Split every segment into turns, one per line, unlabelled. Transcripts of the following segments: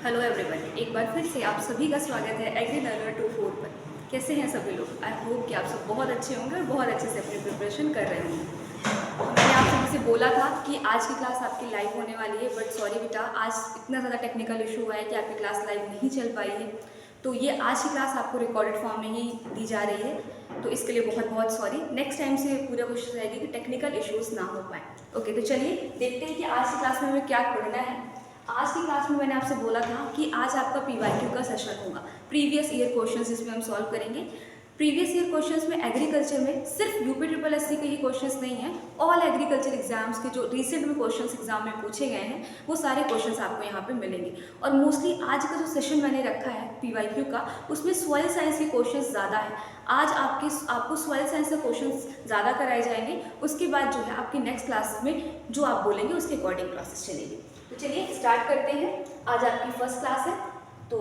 Hello everyone, एक बार फिर से आप सभी का स्वागत है एग्री लर्नर 24 पर। कैसे हैं सभी लोग? आई होप कि आप सब बहुत अच्छे होंगे और बहुत अच्छे से अपनी प्रिपरेशन कर रहे होंगे। मैंने आप सभी से बोला था कि आज की क्लास आपकी लाइव होने वाली है, बट सॉरी बेटा, आज इतना ज़्यादा टेक्निकल इशू हुआ है कि आपकी क्लास लाइव नहीं चल पाई है। तो ये आज की क्लास आपको रिकॉर्डेड फॉर्म में ही दी जा रही है, तो इसके लिए बहुत बहुत सॉरी। नेक्स्ट टाइम से पूरा कोशिश रहेगी कि टेक्निकल इश्यूज़ ना हो पाए। ओके, तो चलिए देखते हैं कि आज की क्लास में हमें क्या पढ़ना है। आज की क्लास में मैंने आपसे बोला था कि आज आपका पीवाईक्यू का सेशन होगा, प्रीवियस ईयर क्वेश्चंस जिसमें हम सॉल्व करेंगे। प्रीवियस ईयर क्वेश्चंस में एग्रीकल्चर में सिर्फ यूपी ट्रिपल एससी के ही क्वेश्चंस नहीं हैं, ऑल एग्रीकल्चर एग्जाम्स के जो रिसेंट में क्वेश्चंस एग्जाम में पूछे गए हैं वो सारे क्वेश्चंस आपको यहाँ पे मिलेंगे। और मोस्टली आज का जो सेशन मैंने रखा है पीवाईक्यू का, उसमें सॉइल साइंस के क्वेश्चंस ज़्यादा है। आज आपको सॉइल साइंस के क्वेश्चंस ज़्यादा कराए जाएंगे। उसके बाद जो है आपकी नेक्स्ट क्लास में जो आप बोलेंगे उसके अकॉर्डिंग क्लासेस चलेगी। तो चलिए स्टार्ट करते हैं। आज आपकी फर्स्ट क्लास है, तो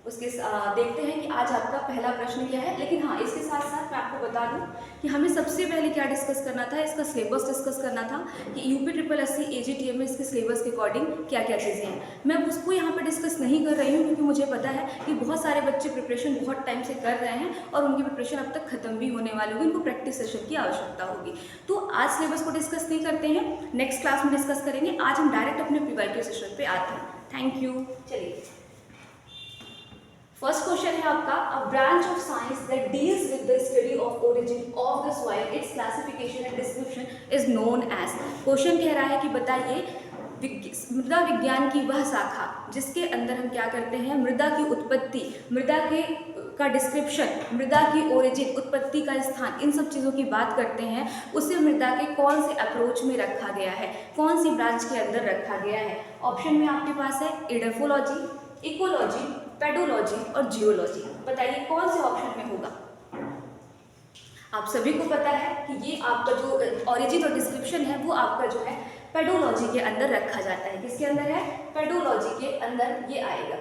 उसके देखते हैं कि आज आपका पहला प्रश्न क्या है। लेकिन हाँ, इसके साथ साथ मैं आपको बता दूं कि हमें सबसे पहले क्या डिस्कस करना था, इसका सिलेबस डिस्कस करना था कि यूपी ट्रिपल एससी एजीटीएम में इसके सिलेबस के अकॉर्डिंग क्या क्या चीज़ें हैं। मैं उसको यहाँ पे डिस्कस नहीं कर रही हूँ क्योंकि मुझे पता है कि बहुत सारे बच्चे प्रिपरेशन बहुत टाइम से कर रहे हैं और उनकी प्रिपरेशन अब तक खत्म भी होने वाली होगी, उनको प्रैक्टिस सेशन की आवश्यकता होगी। तो आज सिलेबस को डिस्कस नहीं करते हैं, नेक्स्ट क्लास में डिस्कस करेंगे। आज हम डायरेक्ट अपने पीवाईक्यू सेशन पे आते हैं। Thank you. चलिए, फर्स्ट क्वेश्चन है आपका, a branch of science that deals with the study of origin of the soil, its classification and description is known as. Question कह रहा है कि बताइए मृदा विज्ञान की वह शाखा जिसके अंदर हम क्या करते हैं, मृदा की उत्पत्ति, मृदा के का डिस्क्रिप्शन, मृदा की ओरिजिन, उत्पत्ति का स्थान, इन सब चीज़ों की बात करते हैं, उसे मृदा के कौन से अप्रोच में रखा गया है, कौन सी ब्रांच के अंदर रखा गया है। ऑप्शन में आपके पास है एडफोलॉजी, इकोलॉजी, पेडोलॉजी और जियोलॉजी। बताइए कौन से ऑप्शन में होगा। आप सभी को पता है कि ये आपका जो ओरिजिन और डिस्क्रिप्शन है वो आपका जो है पेडोलॉजी के अंदर रखा जाता है। किसके अंदर है? पेडोलॉजी के अंदर ये आएगा।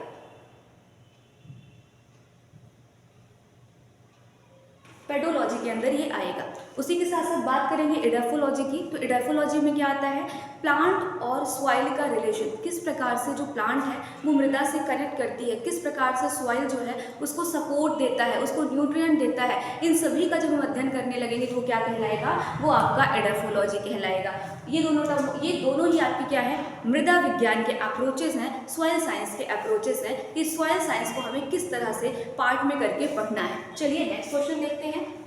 पेडोलॉजी के अंदर ये आएगा। उसी के साथ साथ बात करेंगे एडाफोलॉजी की। तो एडाफोलॉजी में क्या आता है, प्लांट और सॉइल का रिलेशन, किस प्रकार से जो प्लांट है वो मृदा से कनेक्ट करती है, किस प्रकार से सॉइल जो है उसको सपोर्ट देता है, उसको न्यूट्रिएंट देता है, इन सभी का जब हम अध्ययन करने लगेंगे तो वो क्या कहलाएगा, वो आपका एडाफोलॉजी कहलाएगा। ये दोनों ही आपकी क्या है, मृदा विज्ञान के अप्रोचेस हैं, सॉइल साइंस के अप्रोचेस हैं कि सॉइल साइंस को हमें किस तरह से पार्ट में करके पढ़ना है। चलिए नेक्स्ट क्वेश्चन देखते हैं।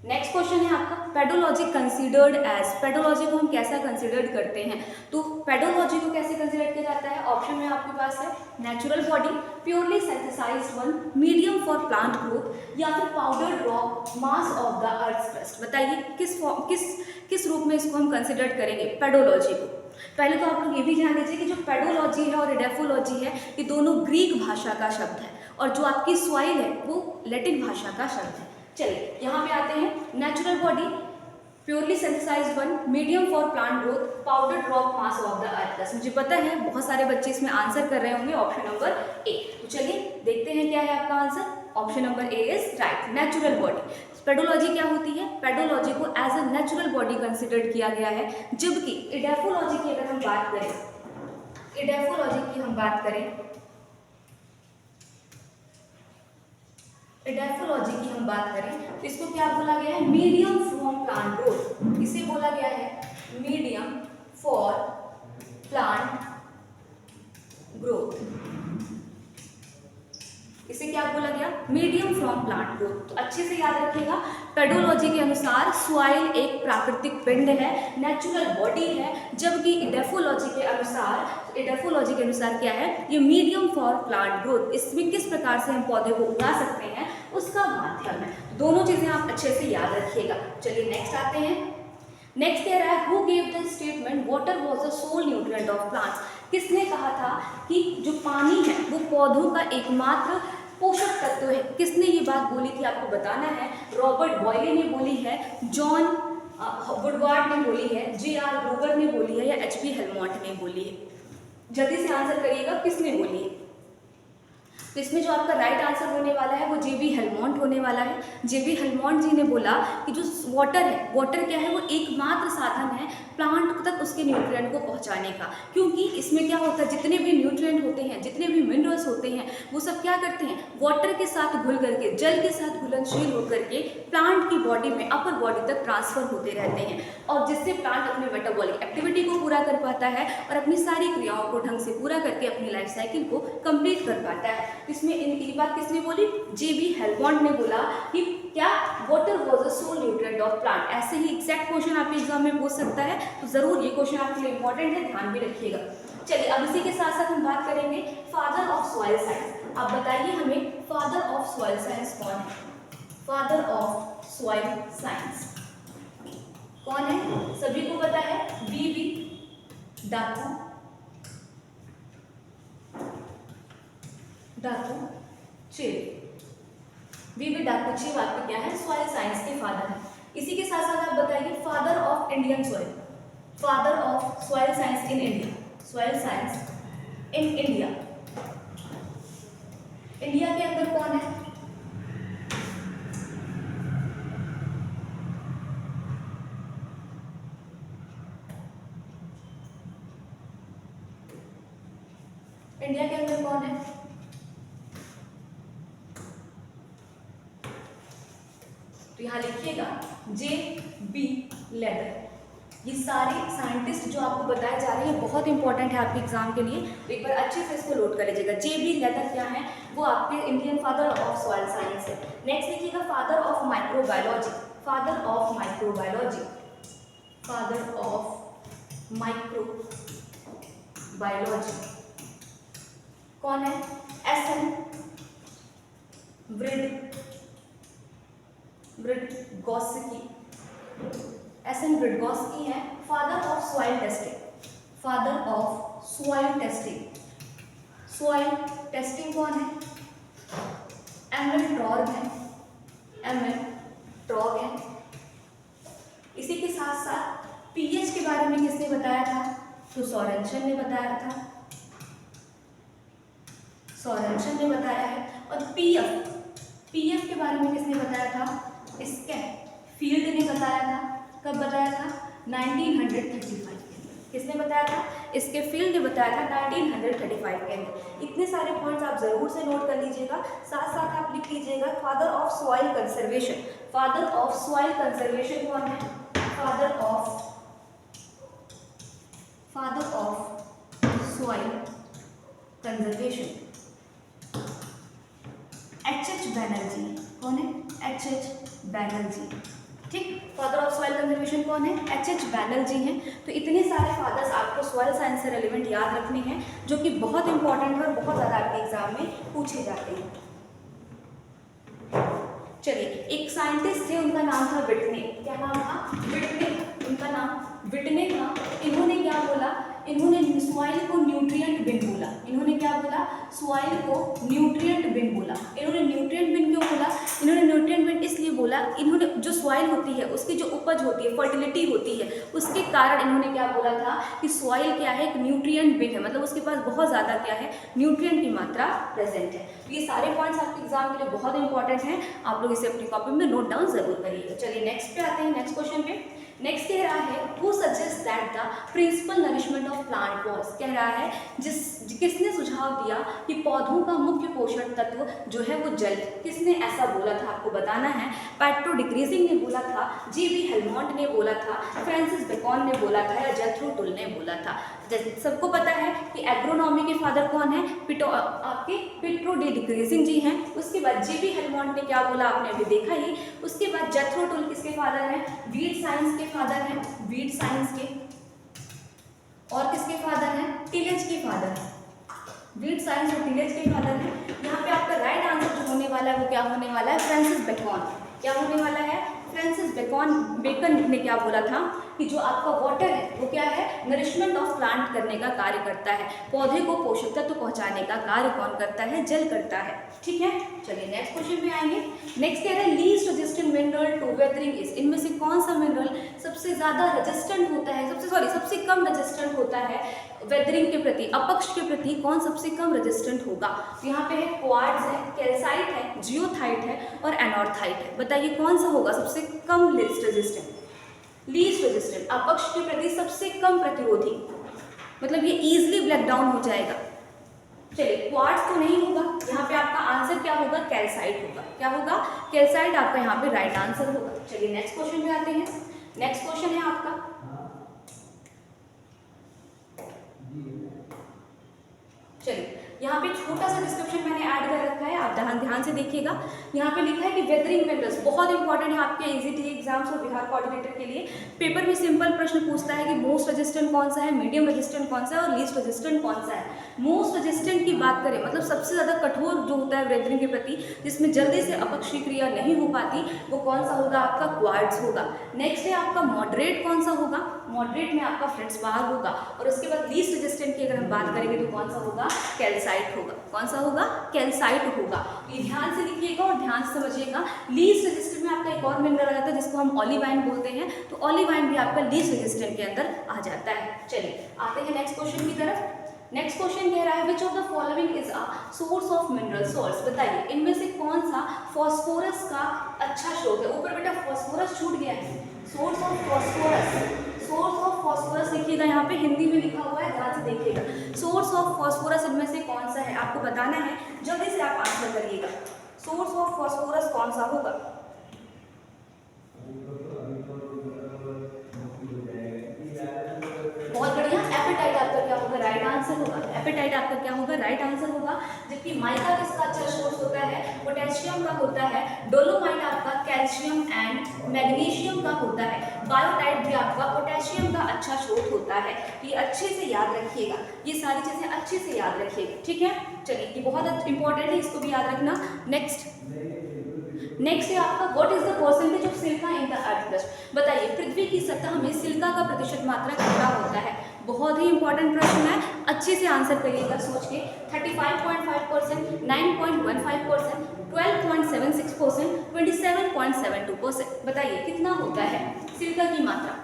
नेक्स्ट क्वेश्चन है आपका, पेडोलॉजी कंसीडर्ड एज। पेडोलॉजी को हम कैसा कंसीडर्ड करते हैं? तो पेडोलॉजी को कैसे कंसीडर किया जाता है? ऑप्शन में आपके पास है natural body, purely synthesized one, medium for plant growth, या फिर powdered rock mass of the earth crust. बताइए किस रूप में इसको हम कंसीडर करेंगे पेडोलॉजी को। पहले तो आप लोग ये भी जान लीजिए कि जो पेडोलॉजी है और एडाफोलॉजी है ये दोनों ग्रीक भाषा का शब्द है, और जो आपकी सॉइल है वो लैटिन भाषा का शब्द है। चलिए यहाँ पे आते हैं। Natural body, purely synthesized one, medium for plant growth, powdered rock mass of the earth crust. मुझे पता है बहुत सारे बच्चे इसमें आंसर कर रहे होंगे ऑप्शन नंबर ए। तो चलिए देखते हैं क्या है आपका answer. Option number A is right, natural body. Pedology क्या होती है? पेडोलॉजी को as a natural body consider किया गया है, जबकि एडाफोलॉजी की अगर हम बात करें, एडाफोलॉजी की हम बात करें, एडाफोलॉजी की हम बात करें तो इसको क्या बोला गया है, मीडियम फॉर प्लांट ग्रोथ। इसे बोला गया है मीडियम फॉर प्लांट ग्रोथ। इसे क्या बोला गया, मीडियम फ्रॉम प्लांट ग्रोथ। तो अच्छे से याद रखिएगा, पेडोलॉजी के अनुसार सॉइल एक प्राकृतिक पिंड है, नेचुरल बॉडी है, जबकि एडाफोलॉजी के अनुसार क्या है, ये मीडियम फॉर प्लांट ग्रोथ। इसमें किस प्रकार से हम पौधे को उगा सकते हैं उसका माध्यम है। दोनों चीजें आप अच्छे से याद रखिएगा। चलिए नेक्स्ट आते हैं। नेक्स्ट कह रहा है, who gave the statement water was the sole nutrient of plants. किसने कहा था कि जो पानी है वो पौधों का एकमात्र पोषक तत्व है? किसने ये बात बोली थी आपको बताना है। रॉबर्ट बॉयले ने बोली है, जॉन वुडवार्ड ने बोली है, जे.आर. ब्रूगर ने बोली है, या एच.बी. हेलमोंट ने बोली है? जल्दी से आंसर करिएगा, किसने बोली है। तो इसमें जो आपका राइट आंसर होने वाला है वो जे.बी. हेलमोंट होने वाला है। जे.बी. हेलमोंट जी ने बोला कि जो वाटर है, वाटर क्या है, वो एकमात्र साधन है प्लांट तक उसके न्यूट्रिएंट को पहुंचाने का, क्योंकि इसमें क्या होता है, जितने भी न्यूट्रिएंट होते हैं, जितने भी मिनरल्स होते हैं, वो सब क्या करते हैं, वाटर के साथ घुल करके, जल के साथ घुलनशील होकर के प्लांट की बॉडी में, अपर बॉडी तक ट्रांसफर होते रहते हैं, और जिससे प्लांट अपने मेटाबॉलिक एक्टिविटी को पूरा कर पाता है और अपनी सारी क्रियाओं को ढंग से पूरा करके अपनी लाइफ साइकिल को कंप्लीट कर पाता है। इसमें ये बात किसने बोली, जे.बी. हेलमोंट ने बोला कि क्या water was a sole nutrient of plant. ऐसे ही एग्जैक्ट क्वेश्चन आपके एग्जाम में पूछ सकता है, तो जरूर ये क्वेश्चन आपके लिए इंपॉर्टेंट है, ध्यान भी रखिएगा। चलिए अब इसी के साथ साथ हम बात करेंगे फादर ऑफ सॉइल साइंस। आप बताइए हमें फादर ऑफ सॉइल साइंस कौन है। फादर ऑफ सॉइल साइंस कौन है, सभी को पता है, वी.बी. डाकुचेव। वी.बी. डाकुचेव आपके क्या है, सॉइल साइंस के फादर हैं। इसी के साथ साथ आप बताइए father of Indian soil, father of soil science in India, soil science in India, India के अंदर कौन है, इंडिया के अंदर कौन है, तो यहां लिखिएगा जे.बी. लेदर। ये सारे साइंटिस्ट जो आपको बताए जा रहे हैं बहुत इंपॉर्टेंट है आपके एग्जाम के लिए, तो एक बार अच्छे से इसको नोट कर लीजिएगा। जे.बी. लेदर क्या है, वो आपके Indian father of soil science है। नेक्स्ट लिखिएगा father of microbiology, father of microbiology, father of microbiology कौन है, एस.एन. व्रिडगोस्की, एस.एन. व्रिडगोस्की है। Father of soil testing, father of soil testing, soil testing कौन है, एम.एल. टॉर्ग है, एम.एल. टॉर्ग है। इसी के साथ साथ पीएच के बारे में किसने बताया था, तो सोरेनसन ने बताया था, सोरेनसन ने बताया है। और पीएफ, पीएफ के बारे में किसने बताया था, स्कैफील्ड ने बताया था। कब बताया था, 1935 के अंदर। किसने बताया था, स्कैफील्ड ने बताया था 1935 के अंदर। इतने सारे पॉइंट्स आप जरूर से नोट कर लीजिएगा, साथ साथ आप लिख लीजिएगा father of soil conservation, father of soil conservation कौन है, father of soil conservation H H. Banerjee कौन है, एच.एच. बैनर्जी। ठीक, फादर ऑफ सॉइल कंजर्वेशन कौन है, एच.एच. बैनर्जी हैं। तो इतने सारे फादर्स आपको सॉइल साइंस से रिलेवेंट याद रखने हैं, जो कि बहुत इंपॉर्टेंट है और बहुत ज़्यादा आपके एग्जाम में पूछे जाते हैं। चलिए, एक साइंटिस्ट थे, उनका नाम था विटने। क्या नाम था, विटने, उनका नाम विटने था। इन्होंने क्या बोला, इन्होंने सॉइल को न्यूट्रिएंट बिन बोला। इन्होंने क्या बोला, सॉइल को न्यूट्रिएंट बिन बोला। इन्होंने न्यूट्रिएंट बिन क्यों बोला, इन्होंने न्यूट्रिएंट बिन इसलिए बोला, इन्होंने जो सॉइल होती है उसकी जो उपज होती है, फर्टिलिटी होती है, उसके कारण इन्होंने क्या बोला था कि सॉइल क्या है, एक न्यूट्रिएंट बिन है, मतलब उसके पास बहुत ज़्यादा क्या है, न्यूट्रिएंट की मात्रा प्रेजेंट है। तो ये सारे पॉइंट्स आपके एग्जाम के लिए बहुत इंपॉर्टेंट हैं, आप लोग इसे अपनी कॉपी में नोट डाउन जरूर करिएगा। चलिए नेक्स्ट पे आते हैं, नेक्स्ट क्वेश्चन पे। नेक्स्ट कह रहा है who suggest that the principal nourishment of plant was, कह रहा है किसने सुझाव दिया कि पौधों का मुख्य पोषण तत्व जो है वो जल। किसने ऐसा बोला था, आपको बताना है। पेट्रो डिक्रीजिंग ने बोला था, जे.बी. हेलमोंट ने बोला था, फ्रांसिस बेकन ने बोला था, या जेथरो टुल ने बोला था। सबको पता है कि एग्रोनॉमी के फादर कौन है, आपके पेट्रो डिक्रीजिंग जी हैं। उसके बाद जे.बी. हेलमोंट ने क्या बोला, आपने अभी देखा ही। उसके बाद जेथरो टुल किसके फादर हैं, वीट साइंस के फादर हैं, वीट साइंस के। और किसके फादर हैं, टिलेज के फादर हैं, वीट साइंस और टिलेज के फादर हैं। यहाँ पे आपका राइट आंसर जो होने वाला है वो क्या होने वाला है, फ्रांसिस बेकन। क्या होने वाला है, फ्रांसिस बेकन ने क्या बोला था कि जो आपका वाटर है वो क्या है, नरिशमेंट ऑफ प्लांट करने का कार्य करता है, पौधे को पोषक तत्व पहुंचाने का कार्य कौन करता है, जल करता है। ठीक है, चलिए नेक्स्ट क्वेश्चन में आएंगे। नेक्स्ट कह रहा है least resistant mineral to weathering is, इनमें से कौन सा मिनरल सबसे ज्यादा रेजिस्टेंट होता है, सबसे कम रेजिस्टेंट होता है वेदरिंग के प्रति, अपक्ष के प्रति कौन सबसे कम रेजिस्टेंट होगा। तो यहाँ पे है क्वार्ट्ज है, कैल्साइट है, जियोथाइट है और एनॉर्थाइट है। बताइए कौन सा होगा सबसे कम रेजिस्टेंट, लीस्ट रेजिस्टेंट, अपक्ष के प्रति सबसे कम प्रतिरोधी, मतलब ये इजीली ब्रेक डाउन हो जाएगा। चलिए क्वार्ट्ज तो नहीं होगा, यहाँ पे आपका आंसर क्या होगा, कैल्साइट होगा। क्या होगा, कैल्साइट आपका यहाँ पे राइट आंसर होगा। चलिए नेक्स्ट क्वेश्चन में आते हैं। नेक्स्ट क्वेश्चन है आपका, चलिए यहाँ पे छोटा सा डिस्क्रिप्शन मैंने ऐड कर रखा है, आप ध्यान से देखिएगा। यहाँ पे लिखा है कि वेदरिंग मिनरल्स बहुत इंपॉर्टेंट है आपके ईजीटी एग्जाम्स और बिहार कोऑर्डिनेटर के लिए। पेपर में सिंपल प्रश्न पूछता है कि मोस्ट रेजिस्टेंट कौन सा है, मीडियम रेजिस्टेंट कौन सा है और लीस्ट रेजिस्टेंट कौन सा है। मोस्ट रेजिस्टेंट की बात करें, मतलब सबसे ज़्यादा कठोर जो होता है वेदरिंग के प्रति, जिसमें जल्दी से अपक्षी क्रिया नहीं हो पाती, वो कौन सा होगा, आपका क्वार्ट्ज होगा। नेक्स्ट है आपका मॉडरेट कौन सा होगा, मॉडरेट में आपका फेल्ड्स्पार होगा। और उसके बाद लीस्ट रेजिस्टेंट की अगर हम बात करेंगे तो कौन सा होगा, कैल्साइट होगा। कौन सा होगा, कैल्साइट होगा। ये ध्यान से लिखिएगा और ध्यान से समझिएगा। लीस्ट रेजिस्टेंट में आपका एक और मिनरल आ जाता है जिसको हम ऑलिवाइन बोलते हैं, तो ऑलिवाइन भी आपका लीस्ट रेजिस्टेंट के अंदर आ जाता है। चलिए आते हैं नेक्स्ट क्वेश्चन की तरफ। नेक्स्ट क्वेश्चन कह रहा है which of the following is a source of mineral salts. बताइए इनमें से कौन सा फॉस्फोरस का अच्छा स्रोत है। ऊपर बेटा फॉस्फोरस छूट गया है, source of phosphorus, source of phosphorus लिखिएगा, यहाँ पे हिंदी में लिखा हुआ है, ध्यान से देखिएगा। सोर्स ऑफ फॉस्फोरस इनमें से कौन सा है, आपको बताना है, जल्दी से आप आंसर करिएगा। सोर्स ऑफ फॉस्फोरस कौन सा होगा, बहुत बढ़िया। एपेटाइट आपका क्या होगा, राइट आंसर होगा। एपेटाइट आपका क्या होगा, राइट आंसर होगा। जबकि माइका किसका अच्छा सोर्स होता है, पोटेशियम का होता है। डोलोमाइट आपका कैल्शियम एंड मैग्नीशियम का होता है। बायोटाइट भी आपका पोटेशियम का अच्छा स्रोत होता है। ये अच्छे से याद रखिएगा, ये सारी चीजें अच्छे से याद रखिएगा, ठीक है। चलिए ये बहुत इंपॉर्टेंट है, इसको भी याद रखना। नेक्स्ट है आपका what is the percentage of silica in the earth crust. बताइए पृथ्वी की सतह में सिलिका का प्रतिशत मात्रा कितना होता है। बहुत ही इंपॉर्टेंट प्रश्न है, अच्छे से आंसर करिएगा सोच के। 35.5%, 9.15%, 12.76%, 27.72%। बताइए कितना होता है सिलिका की मात्रा।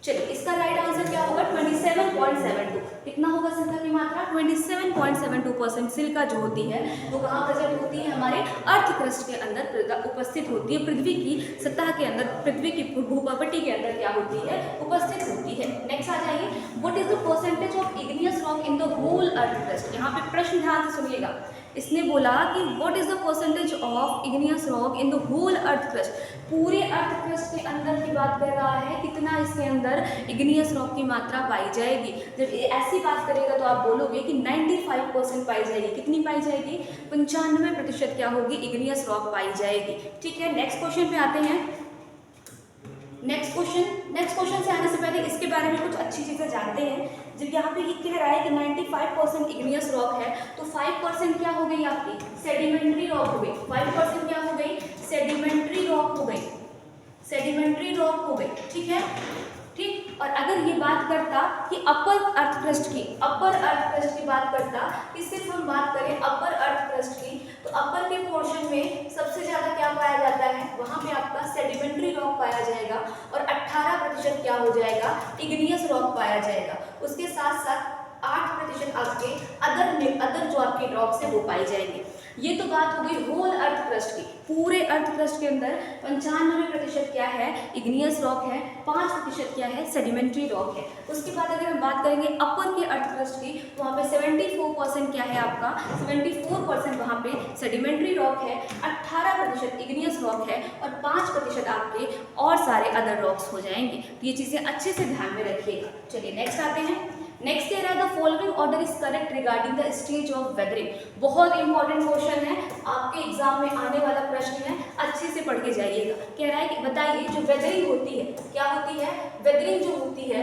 चलिए इसका राइट आंसर क्या होगा, 27.72। कितना होगा सिलिका की मात्रा, 27.72% सिलिका जो होती है वो कहाँ प्रेजेंट होती है, हमारे अर्थ क्रस्ट के अंदर उपस्थित होती है। पृथ्वी की सतह के अंदर, पृथ्वी की भूपटल के अंदर क्या होती है, उपस्थित होती है। नेक्स्ट आ जाइए, what is the percentage of igneous rock in the whole earth crust. यहाँ पे प्रश्न ध्यान से सुनिएगा, इसने बोला कि what is the percentage of igneous rock in the whole earth crust. पूरे अर्थ क्रस्ट के अंदर की बात कर रहा है, कितना इसके अंदर इग्नियस रॉक की मात्रा पाई जाएगी। जब ऐसी बात करेगा तो आप बोलोगे कि 95% पाई जाएगी। कितनी पाई जाएगी, 95% क्या होगी, इग्नियस रॉक पाई जाएगी। ठीक है, नेक्स्ट क्वेश्चन पे आते हैं। नेक्स्ट क्वेश्चन से आने से पहले इसके बारे में कुछ अच्छी चीज़ें जानते हैं। जब यहाँ पे ये कह रहा है कि 95% इग्नियस रॉक है, तो 5% क्या हो गई आपकी, सेडिमेंट्री रॉक हो गई। 5% क्या हो गई, सेडिमेंट्री रॉक हो गई, सेडिमेंट्री रॉक हो गई। ठीक है, ठीक। और अगर ये बात करता कि अपर अर्थ क्रस्ट की, अपर अर्थ क्रस्ट की बात करता कि सिर्फ हम बात करें अपर अर्थ क्रस्ट की, तो अपर के पोर्शन में सबसे ज्यादा क्या पाया जाता है, वहां पे आपका सेडिमेंट्री रॉक पाया जाएगा और 18% क्या हो जाएगा, इग्नियस रॉक पाया जाएगा। उसके साथ साथ 8% आपके अदर जो आपके रॉक्स है वो पाई जाएंगे। ये तो बात हो गई होल अर्थ क्रस्ट की। पूरे अर्थ क्रस्ट के अंदर 95% क्या है, इग्नियस रॉक है, 5% क्या है, सेडिमेंट्री रॉक है। उसके बाद अगर हम बात करेंगे अपर के अर्थ क्रस्ट की, तो वहाँ पे 74% क्या है आपका, 74% वहाँ पे सेडिमेंट्री रॉक है, 18% इग्नियस रॉक है और 5% आपके और सारे अदर रॉक्स हो जाएंगे। तो ये चीज़ें अच्छे से ध्यान में रखिएगा। चलिए नेक्स्ट आते हैं। नेक्स्ट कह रहा है the following order is correct regarding the stage of weathering. बहुत इंपॉर्टेंट क्वेश्चन है, आपके एग्जाम में आने वाला प्रश्न है, अच्छे से पढ़ के जाइएगा। कह रहा है कि बताइए जो वेदरिंग होती है, क्या होती है, वेदरिंग जो होती है,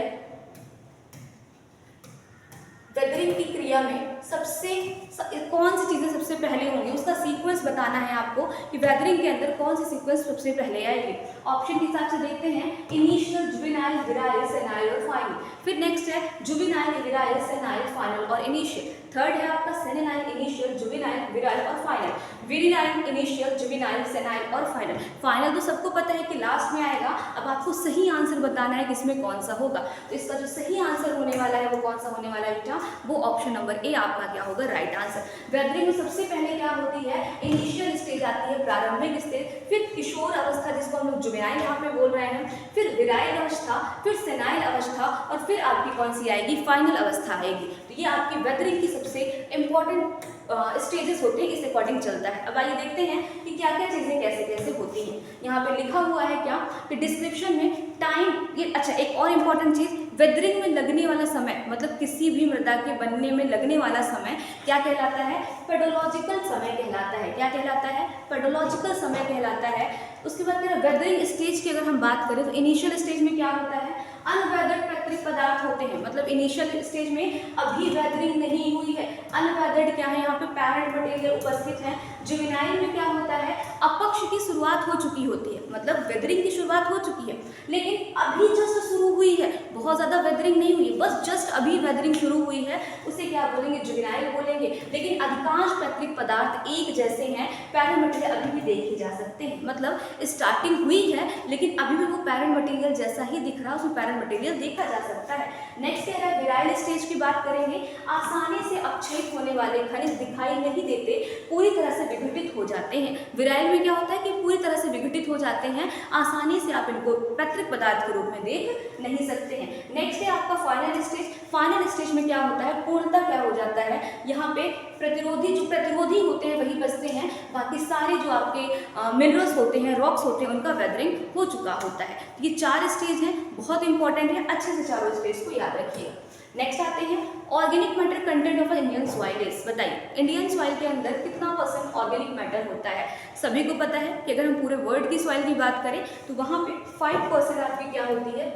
वेदरिंग की क्रिया में कौन सी चीज़ें सबसे पहले होंगी, उसका सीक्वेंस बताना है आपको कि वेदरिंग के अंदर कौन सी सीक्वेंस सबसे पहले आएगी। ऑप्शन के हिसाब से देखते हैं, इनिशियल, जुवेनाइल, विराइल, सेनाइल और फाइनल। फिर नेक्स्ट है जुवेनाइल, विराइल, सेनाइल, फाइनल और इनिशियल। थर्ड है आपका सेनेनाइल, इनिशियल, जुवेनाइल, विराइल और फाइनल। विरिनाइल, इनिशियल, जुवेनाइल, सेनाइल और फाइनल। फाइनल तो सबको पता है कि लास्ट में आएगा। अब आपको सही आंसर बताना है कि इसमें कौन सा होगा। तो इसका जो सही आंसर होने वाला है वो कौन सा होने वाला है बेटा, वो ऑप्शन नंबर ए आपका क्या होगा, राइट आंसर। वेदरिंग में सबसे पहले क्या होती है, इनिशियल स्टेज आती है, प्रारंभिक स्टेज, फिर किशोर अवस्था जिसको हम लोग जुवेनाइल यहाँ पे बोल रहे हैं, फिर विराइल अवस्था, फिर सेनाइल अवस्था और फिर आपकी कौन सी आएगी, फाइनल अवस्था आएगी। तो ये आपकी वेदरिंग की सबसे इंपॉर्टेंट स्टेजेस होते हैं, इस अकॉर्डिंग चलता है। अब आइए देखते हैं कि क्या क्या चीज़ें कैसे कैसे होती हैं। यहाँ पे लिखा हुआ है क्या कि डिस्क्रिप्शन में टाइम, ये अच्छा एक और इम्पॉर्टेंट चीज़, वेदरिंग में लगने वाला समय, मतलब किसी भी मृदा के बनने में लगने वाला समय क्या कहलाता है, पेडोलॉजिकल समय कहलाता है। क्या कहलाता है, पेडोलॉजिकल समय कहलाता है। उसके बाद क्या, वेदरिंग स्टेज की अगर हम बात करें तो इनिशियल स्टेज में क्या होता है, अनवेदर्ड प्राकृतिक पदार्थ होते हैं, मतलब इनिशियल स्टेज में अभी वेदरिंग नहीं हुई है। अनवेदर्ड क्या है, यहाँ पे पैरेंट मटेरियल उपस्थित है। जुवेनाइल में क्या होता है, अपक्ष की शुरुआत हो चुकी होती है, मतलब वेदरिंग की शुरुआत हो चुकी है लेकिन अभी जस्ट शुरू हुई है, बहुत ज़्यादा वेदरिंग नहीं हुई, बस जस्ट अभी वेदरिंग शुरू हुई है, उसे क्या बोलेंगे, जुवेनाइल बोलेंगे। लेकिन अधिकांश प्राकृतिक पदार्थ एक जैसे हैं, पैरेंट मटेरियल अभी भी देखे जा सकते हैं, मतलब स्टार्टिंग हुई है लेकिन अभी भी वो पैरेंट मटेरियल जैसा ही दिख रहा है, उसमें पैरेंट मटेरियल देखा जा सकता है। नेक्स्ट क्या है, विराइल स्टेज की बात करेंगे, आसानी से अपक्षेप होने वाले खनिज दिखाई नहीं देते, पूरी तरह से विघटित हो जाते हैं। विराइल में क्या होता है कि पूरी तरह से विघटित हो जाते हैं, आसानी से आप इनको प्राकृतिक पदार्थ के रूप में देख नहीं सकते हैं। नेक्स्ट है आपका फाइनल स्टेज। फाइनल स्टेज में क्या होता है, पूर्णतः क्या हो जाता है, यहाँ पे प्रतिरोधी होते हैं वही बचते हैं, बाकी सारे जो आपके मिनरल्स होते हैं, रॉक्स होते हैं, उनका वेदरिंग हो चुका होता है। ये 4 स्टेज हैं, बहुत इंपॉर्टेंट है, अच्छे से चारों स्टेज को याद रखिएगा। नेक्स्ट आते हैं organic matter content of Indian soil is, बताइए इंडियन सॉइल के अंदर कितना % ऑर्गेनिक मैटर होता है। सभी को पता है कि अगर हम पूरे वर्ल्ड की सॉइल की बात करें तो वहाँ पे 5% आपकी क्या होती है,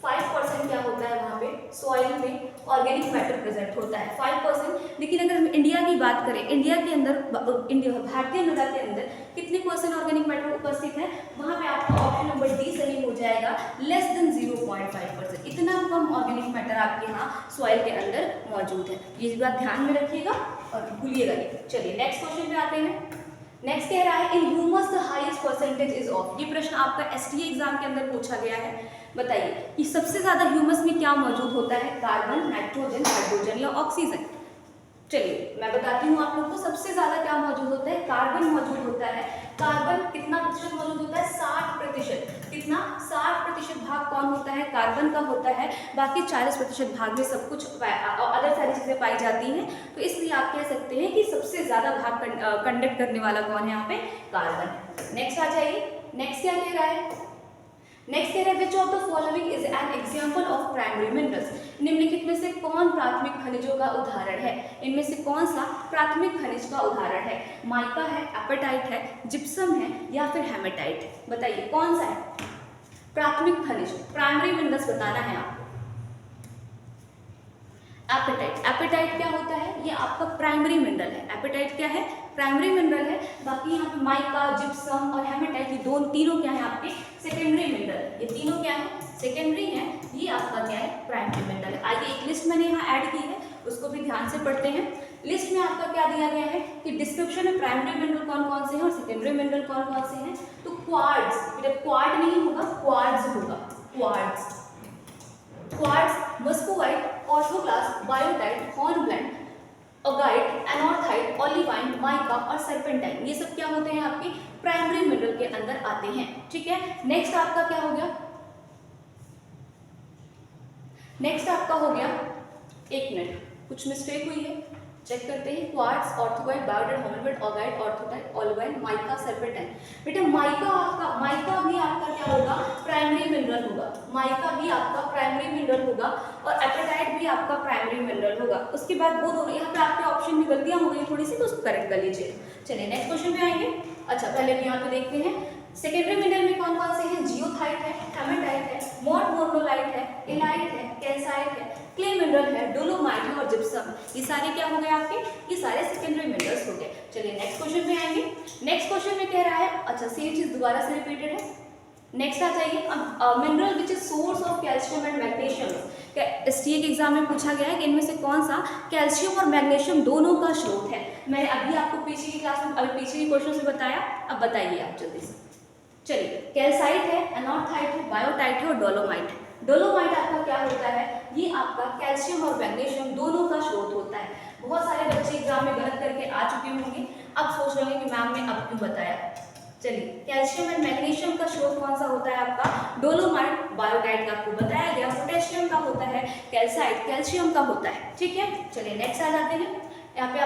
5% क्या होता है वहाँ पे सॉइल में ऑर्गेनिक मैटर प्रेजेंट होता है, 5%। लेकिन अगर हम इंडिया की बात करें, इंडिया के अंदर, भारतीय मृदा के अंदर कितने % ऑर्गेनिक मैटर उपस्थित है, वहाँ पे आपका ऑप्शन नंबर डी सही हो जाएगा, लेस देन 0.5%। इतना कम ऑर्गेनिक मैटर आपके यहाँ सॉइल के अंदर मौजूद है, ये बात ध्यान में रखिएगा और भूलिएगा नहीं। चलिए नेक्स्ट क्वेश्चन पे आते हैं। नेक्स्ट कह रहा है इन humus the highest percentage is of, ये प्रश्न आपका एसटीए एग्जाम के अंदर पूछा गया है। बताइए कि सबसे ज्यादा ह्यूमस में क्या मौजूद होता है, कार्बन, नाइट्रोजन, हाइड्रोजन या ऑक्सीजन। चलिए मैं बताती हूँ आप लोग को, सबसे ज्यादा क्या मौजूद होता है, कार्बन मौजूद होता है। कार्बन कितना प्रतिशत मौजूद होता है, 60%। कितना, 60% भाग कौन होता है, कार्बन का होता है, बाकी 40% भाग में सब कुछ अदर सारी चीजें पाई जाती हैं। तो इसलिए आप कह सकते हैं कि सबसे ज्यादा भाग कंडक्ट करने वाला कौन है यहाँ पे, कार्बन। नेक्स्ट आ जाइए, नेक्स्ट क्या कह रहा है, नेक्स्ट कह रहा है which of the following is an example of primary minerals, निम्नलिखित में से कौन प्राथमिक खनिजों का उदाहरण है, इनमें से कौन सा प्राथमिक खनिज का उदाहरण है, माइका है, एपेटाइट है, जिप्सम है या फिर हेमेटाइट है। बताइए कौन सा है प्राथमिक खनिज, प्राइमरी मिनरल्स बताना है आपको। एपेटाइट, एपेटाइट क्या होता है, ये आपका प्राइमरी मिनरल है। एपेटाइट क्या है, प्राइमरी मिनरल है। बाकी यहाँ पे माइका, जिप्सम और हेमेटाइट, ये तीनों क्या है आपके सेकेंडरी मिनरल। ये तीनों क्या है, सेकेंडरी है, ये आपका क्या है, प्राइमरी मिनरल है। आइए एक लिस्ट मैंने यहाँ ऐड की है, उसको भी ध्यान से पढ़ते हैं। लिस्ट में आपका क्या दिया गया है कि डिस्क्रिप्शन में प्राइमरी मिनरल कौन कौन से हैं और सेकेंडरी मिनरल कौन कौन से हैं। तो क्वार्ट्ज, क्वार्ट नहीं होगा, क्वार्ट्ज होगा, quartz, muscovite, orthoclase, biotite, hornblende, augite, anorthite, olivine, mica और सर्पेंटाइन, ये सब क्या होते हैं आपके प्राइमरी मिनरल के अंदर आते हैं। ठीक है, नेक्स्ट आपका क्या हो गया, नेक्स्ट आपका हो गया, एक मिनट कुछ मिस्टेक हुई है, चेक करते हैं। क्वार्ट्ज, ऑर्थोगाइट, बायोटाइट, हॉर्नब्लेंड, अगाइट, ऑर्थोटाइट, ओलिवाइन, माइका, सर्पेंटाइन। बेटा माइका भी आपका क्या होगा, प्राइमरी मिनरल होगा, माइका भी आपका प्राइमरी मिनरल होगा और एपेटाइट भी आपका प्राइमरी मिनरल होगा। उसके बाद वो दोनों, यहाँ पे आपके ऑप्शन में गलतियां हो गई थोड़ी सी, तो उसको करेक्ट कर लीजिए। चलिए नेक्स्ट क्वेश्चन पे आएंगे। अच्छा पहले भी यहाँ पे देखते हैं सेकेंडरी मिनरल में कौन कौन से हैं, जियोथाइट है, हेमेटाइट है, मोर्नोलाइट है, इलाइट है, कैल्साइट है, क्ले मिनरल है, डोलोमाइट है और जिप्सम। ये सारे क्या हो गए आपके, ये सारे सेकेंडरी मिनरल्स हो गए। चलिए नेक्स्ट क्वेश्चन में आएंगे। नेक्स्ट क्वेश्चन में कह रहा है, अच्छा सेम चीज दोबारा से रिपीटेड है। नेक्स्ट आ जाइए, mineral which is source of calcium and magnesium. STA के एग्जाम में पूछा गया है कि इनमें से कौन सा कैल्शियम और मैग्नीशियम दोनों का स्रोत है। मैंने अभी आपको पीछे की क्लास में, अभी पीछे के क्वेश्चन से बताया, अब बताइए आप जल्दी से। चलिए कैल्साइट है, एनॉर्थाइट है, बायोटाइट है और डोलोमाइट है। डोलोमाइट आपका क्या होता है, ये आपका कैल्शियम और मैग्नीशियम दोनों का स्रोत होता है। बहुत सारे बच्चे एग्जाम में गलत करके आ चुके होंगे, अब सोच रहे होंगे कि मैम ने अब क्यों बताया। चलिए कैल्शियम एंड मैग्नीशियम का स्रोत कौन सा होता है आपका, डोलोमाइट। बायोटाइट का आपको बताया गया, पोटेशियम का होता है, कैल्साइट कैल्शियम का होता है। ठीक है, चलिए नेक्स्ट आ जाते हैं। यहाँ पे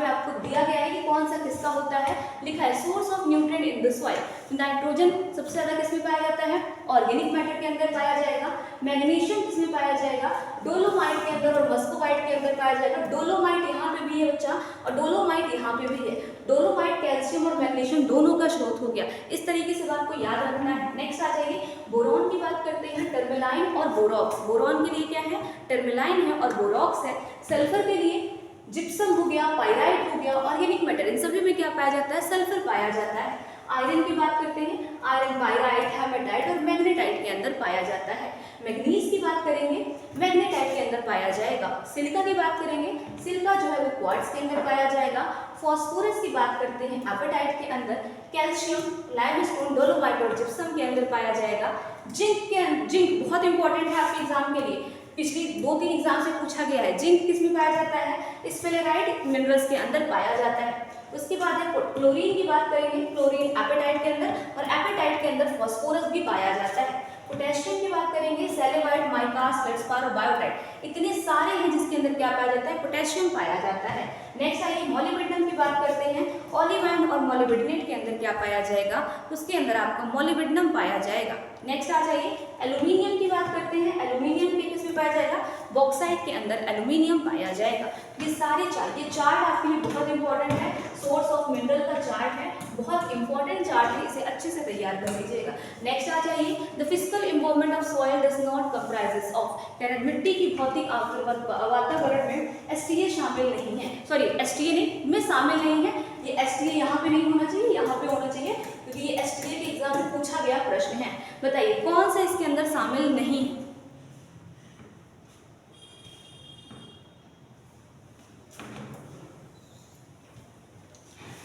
आपको दिया गया है कि कौन सा किसका होता है, लिखा है source of nutrient in the soil. Nitrogen सबसे ज्यादा किसमें पाया जाता है, ऑर्गेनिक मैटर के अंदर पाया जाएगा। मैग्नीशियम किसमें पाया जाएगा, डोलोमाइट के अंदर और मस्कोबाइट के अंदर पाया जाएगा। डोलोमाइट यहाँ पे भी है बच्चा और डोलोमाइट यहाँ पे भी है। डोलोमाइट कैल्शियम और मैग्नीशियम दोनों का स्रोत हो गया। इस तरीके से बात को याद रखना है। नेक्स्ट आ जाइए, बोरॉन की बात करते हैं, टर्मेलाइन और बोरॉक्स। बोरॉन के लिए क्या है, टर्मेलाइन है और बोरॉक्स है। सल्फर के लिए जिप्सम हो गया, पाइराइट हो गया, ऑर्गेनिक मैटर, इन सभी में क्या पाया जाता है, सल्फर पाया जाता है। आयरन की बात करते हैं, आयरन पाइराइट, हेमेटाइट और मैग्नेटाइट के अंदर पाया जाता है। मैग्नीज की बात करेंगे, मैग्नेटाइट के अंदर पाया जाएगा। सिलिका की बात करेंगे, सिलिका जो है वो क्वार्ट्ज के अंदर पाया जाएगा। फॉस्फोरस की बात करते हैं, एपेटाइट के अंदर। कैल्शियम, लाइमस्टोन, डोलोमाइट और जिप्सम के अंदर पाया जाएगा। जिंक बहुत इंपॉर्टेंट है आपके एग्जाम के लिए, पिछली 2-3 एग्जाम से पूछा गया है। जिंक किसमें पाया जाता है, स्फेलेराइट मिनरल्स के अंदर पाया जाता है। उसके बाद है क्लोरीन की बात करेंगे, क्लोरीन एपेटाइट के अंदर और एपेटाइट के अंदर फॉस्फोरस भी पाया जाता है। पोटेशियम की बात करेंगे, सेलेवाइट, माइकास, फेल्डस्पार और बायोटाइट, इतने सारे हैं जिसके अंदर क्या पाया जाता है, पोटेशियम पाया जाता है। नेक्स्ट आइए मॉलिब्डेनम की बात करते हैं। ओलिवाइन और मॉलिब्डेनेट के अंदर क्या पाया जाएगा, उसके अंदर आपका मॉलिब्डेनम पाया जाएगा। नेक्स्ट आ जाइए एल्यूमिनियम की बात करते हैं। एल्यूमिनियम के किस में पाया जाएगा, बॉक्साइट के अंदर एल्यूमिनियम पाया जाएगा। ये सारे चार्ट, ये चार्ट आपके लिए बहुत इंपॉर्टेंट है, सोर्स ऑफ मिनरल का चार्ट है, बहुत इंपॉर्टेंट चार्ट है, इसे अच्छे से तैयार कर लीजिएगा। नेक्स्ट आ जाइए, the physical involvement of soil does not comprises of, मिट्टी की भौतिक वातावरण में एसटीए शामिल नहीं है, सॉरी एसटीए नहीं में शामिल नहीं है। ये एसटीए यहाँ पे नहीं होना चाहिए, यहाँ पे होना चाहिए, क्योंकि ये एसटीए के एग्जाम में पूछा गया प्रश्न है। बताइए कौन सा इसके अंदर शामिल नहीं है।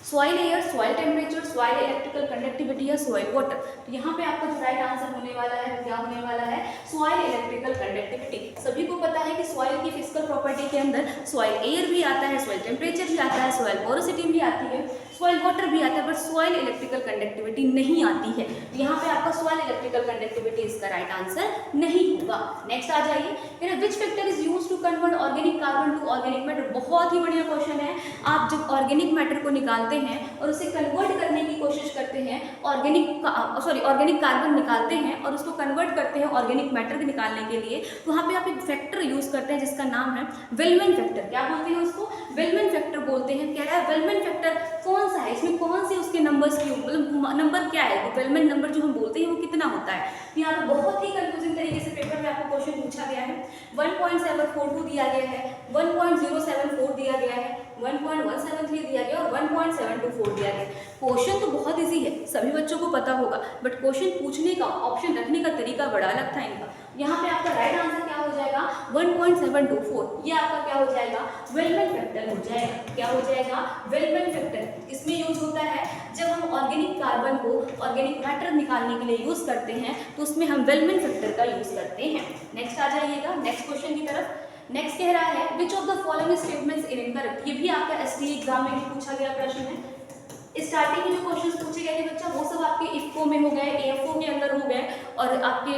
Soil air, soil temperature, soil electrical conductivity या सॉइल वाटर। तो यहाँ पे आपका जो राइट आंसर होने वाला है क्या होने वाला है, सॉइल इलेक्ट्रिकल कंडक्टिविटी। सभी को पता है कि सॉइल की फिजिकल प्रॉपर्टी के अंदर सॉइल एयर भी आता है, सॉइल टेम्परेचर भी आता है, सॉइल पोरोसिटी भी आती है, सॉइल वाटर भी आता है, बट सॉइल इलेक्ट्रिकल कंडक्टिविटी नहीं आती है। तो यहाँ पे आपका सॉइल इलेक्ट्रिकल कंडक्टिविटी इसका राइट आंसर नहीं होगा। नेक्स्ट आ जाइए, which factor is used to convert organic carbon to organic matter. बहुत ही बढ़िया क्वेश्चन है। आप जब ऑर्गेनिक मैटर को निकालते हैं और उसे कन्वर्ट करने की कोशिश करते हैं, ऑर्गेनिक कार्बन निकालते हैं और उसको कन्वर्ट करते हैं ऑर्गेनिक मैटर निकालने के लिए, तो वहाँ पे आप एक फैक्टर यूज करते हैं जिसका नाम है वेलमैन फैक्टर। क्या बोलते हैं उसको, वेलमैन फैक्टर बोलते हैं। कह रहा है वेलमैन फैक्टर कौन सा है, इसमें कौन से उसके नंबर्स की, मतलब नंबर क्या है, वेलमैन नंबर जो हम बोलते हैं वो कितना होता है। यहाँ पे बहुत ही कंफ्यूजिंग तरीके से पेपर में आपको क्वेश्चन पूछा गया है। 1.742 दिया गया है, 1.074 दिया गया है, 1.173 दिया गया और 1.724 दिया गया। क्वेश्चन तो बहुत इजी है, सभी बच्चों को पता होगा, बट क्वेश्चन पूछने का, ऑप्शन रखने का तरीका बड़ा अलग था इनका। यहाँ पे आपका राइट आंसर क्या हो जाएगा, 1.724। ये आपका क्या हो जाएगा, वेलमैन फैक्टर हो जाएगा। क्या हो जाएगा, वेलमैन फैक्टर। इसमें यूज होता है जब हम ऑर्गेनिक कार्बन को ऑर्गेनिक मैटर निकालने के लिए यूज करते हैं, तो उसमें हम वेलमैन फैक्टर का यूज करते हैं। नेक्स्ट आ जाइएगा नेक्स्ट क्वेश्चन की तरफ। नेक्स्ट कह रहा है which of the following statements is incorrect. ये भी आपका एसटीए एग्जाम में भी पूछा गया प्रश्न है। स्टार्टिंग में जो क्वेश्चंस पूछे गए थे बच्चा, वो सब आपके इफको में हो गए, एएफओ के अंदर हो गए और आपके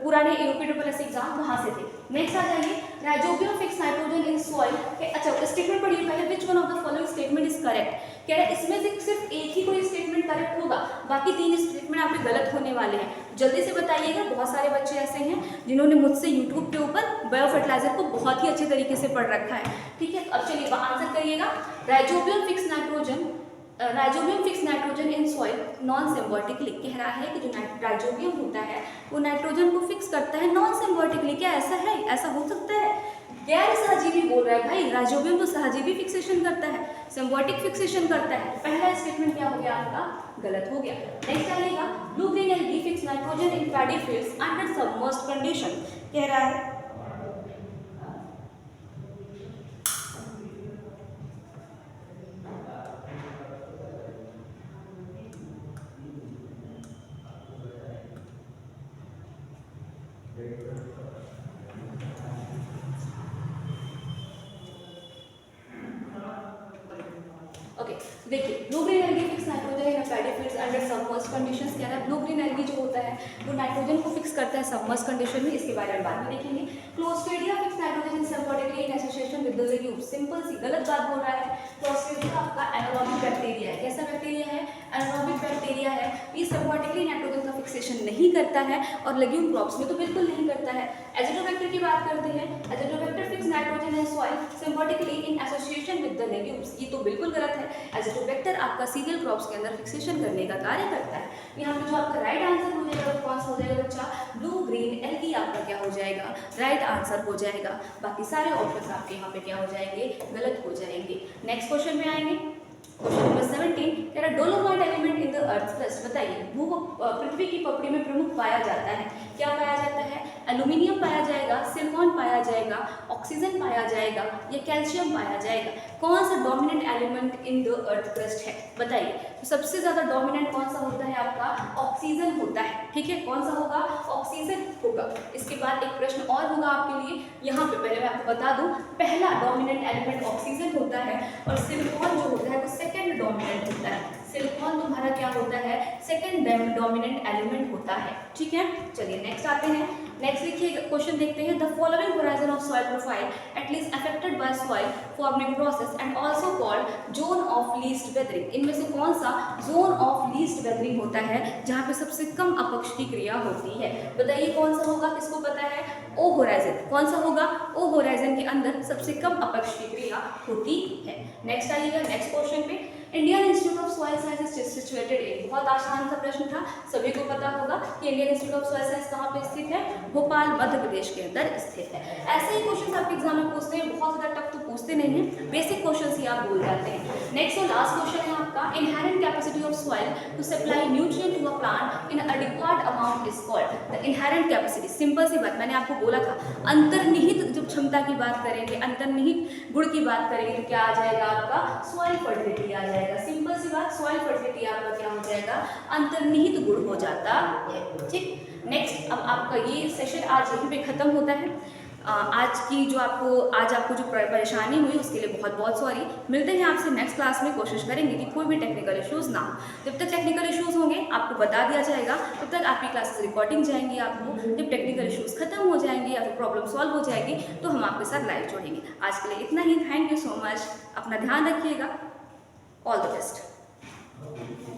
पुराने यूपीएससी एग्जाम वहां से थे। नेक्स्ट आ जाइए, rhizobium fix nitrogen in soil. अच्छा स्टेटमेंट पढ़िए पहले, which one of the following statement is correct. कह रहा है इसमें से सिर्फ एक ही कोई स्टेटमेंट करेक्ट होगा, बाकी 3 स्टेटमेंट आपके गलत होने वाले हैं। जल्दी से बताइएगा, बहुत सारे बच्चे ऐसे हैं जिन्होंने मुझसे यूट्यूब के ऊपर बायो फर्टिलाइजर को बहुत ही अच्छे तरीके से पढ़ रखा है। ठीक है, अब चलिए आंसर करिएगा। Rhizobium fix nitrogen rhizobium fix nitrogen in soil non symbiotically, कह रहा है कि जो राइजोबियम होता है वो नाइट्रोजन को फिक्स करता है नॉन सिम्बायोटिकली। क्या ऐसा है, ऐसा हो सकता है? गैर सहजीवी बोल रहा है भाई, राइजोबियम तो सहजीवी फिक्सेशन करता है, सिम्बायोटिक फिक्सेशन करता है। पहला स्टेटमेंट क्या हो गया आपका, गलत हो गया। नेक्स्ट आइएगा, blue green algae fix nitrogen इन paddy fields under submerged condition, कह रहा है देखिए blue green algae fix nitrogen इन paddy fields under submerged conditions, कह रहा है ब्लू ग्रीन एल्गी जो होता है वो नाइट्रोजन को फिक्स करता है सबमर्ज्ड कंडीशन में, इसके बारे में बाद में देखेंगे। Clostridia fix nitrogen in symbiotically in association with the legume, simple सी गलत बात बोल रहा है। क्लोस्ट्रिडिया आपका एनारोबिक बैक्टीरिया है, कैसा बैक्टीरिया है, एनारोबिक बैक्टीरिया है, ये सिम्बायोटिकली नाइट्रोजन का फिक्सेशन नहीं करता है और लेग्यूम क्रॉप्स में तो बिल्कुल नहीं करता है। एजिटोबैक्टर की बात करते हैं, Azotobacter fix nitrogen in soil symbiotically in association with the legumes, ये तो बिल्कुल गलत है। एजिटोबैक्टर आपका सीरियल क्रॉप्स के अंदर फिक्सेशन करने का कार्य करता है। यहाँ पे जो आपका राइट आंसर हो जाएगा वो कौन सा हो जाएगा बच्चा, ब्लू ग्रीन एल्गी आपका क्या हो जाएगा, राइट आंसर हो जाएगा। बाकी सारे ऑप्शंस आपके यहाँ पे क्या हो जाएंगे, गलत हो जाएंगे। नेक्स्ट क्वेश्चन में आएंगे, क्वेश्चन नंबर 17 कह रहा है dolomite element in the earth crust, बताइए पृथ्वी की पपड़ी में प्रमुख पाया जाता है, क्या पाया जाता है, एल्यूमिनियम पाया जाएगा, सिलिकॉन पाया जाएगा, ऑक्सीजन पाया जाएगा या कैल्शियम पाया जाएगा, कौन सा dominant element in the earth crust है, बताइए। तो सबसे ज्यादा डोमिनेंट कौन सा होता है आपका, ऑक्सीजन होता है, ठीक है, कौन सा होगा, ऑक्सीजन होगा। इसके बाद एक प्रश्न और होगा आपके लिए, यहाँ पे पहले मैं आपको बता दूं, पहला डोमिनेंट एलिमेंट ऑक्सीजन होता है और सिलिकॉन जो होता है वो सेकंड डोमिनेंट होता है। सिलिकॉन तुम्हारा क्या होता है, सेकंड डोमिनेंट एलिमेंट होता है, ठीक है। चलिए नेक्स्ट आते हैं, नेक्स्ट लिखिए क्वेश्चन देखते हैं। The following horizon of soil profile at least affected by soil forming process and also called zone of least weathering, इनमें से कौन सा जोन ऑफ लीस्ट वेदरिंग होता है जहाँ पे सबसे कम अपक्ष की क्रिया होती है, बताइए कौन सा होगा, किसको पता है, ओ होराइजन, कौन सा होगा, ओ होराइजन के अंदर सबसे कम अपक्ष की क्रिया होती है। नेक्स्ट आइएगा, नेक्स्ट क्वेश्चन पे, Indian institute of soil science is situated in, बहुत आसान सा प्रश्न था, सभी को पता होगा कि Indian institute of soil science कहाँ पे स्थित है, भोपाल मध्य प्रदेश के अंदर स्थित है। ऐसे ही क्वेश्चन आपके एग्जाम में पूछते हैं, बहुत ज्यादा टफ तो पूछते नहीं है, बेसिक क्वेश्चन ही आप भूल जाते हैं। नेक्स्ट और लास्ट क्वेश्चन है आपका, inherent capacity of soil to supply nutrient to a plant in adequate amount is called the inherent capacity. Simple सी बात, मैंने आपको बोला था अंतर्निहित जब क्षमता की बात करेंगे, अंतर्निहित गुण की बात करेंगे तो क्या आ जाएगा आपका, सॉइल फर्टिलिटी आ जाएगा। सिंपल सी बात, सॉइल फर्टिलिटी आपका क्या हो जाएगा, अंतर्निहित गुण हो जाता है, ठीक। नेक्स्ट, अब आपका ये सेशन आज यहीं पे खत्म होता है। आज आपको जो परेशानी हुई उसके लिए बहुत बहुत सॉरी। मिलते हैं आपसे नेक्स्ट क्लास में, कोशिश करेंगे कि कोई भी टेक्निकल इश्यूज़ ना हो। जब तक टेक्निकल इश्यूज़ होंगे आपको बता दिया जाएगा, तब तक आपकी क्लासेस रिकॉर्डिंग जाएंगी आपको। जब टेक्निकल इश्यूज़ खत्म हो जाएंगे या फिर प्रॉब्लम सॉल्व हो जाएगी तो हम आपके साथ लाइव जोड़ेंगे। आज के लिए इतना ही, थैंक यू सो मच, अपना ध्यान रखिएगा, ऑल द बेस्ट।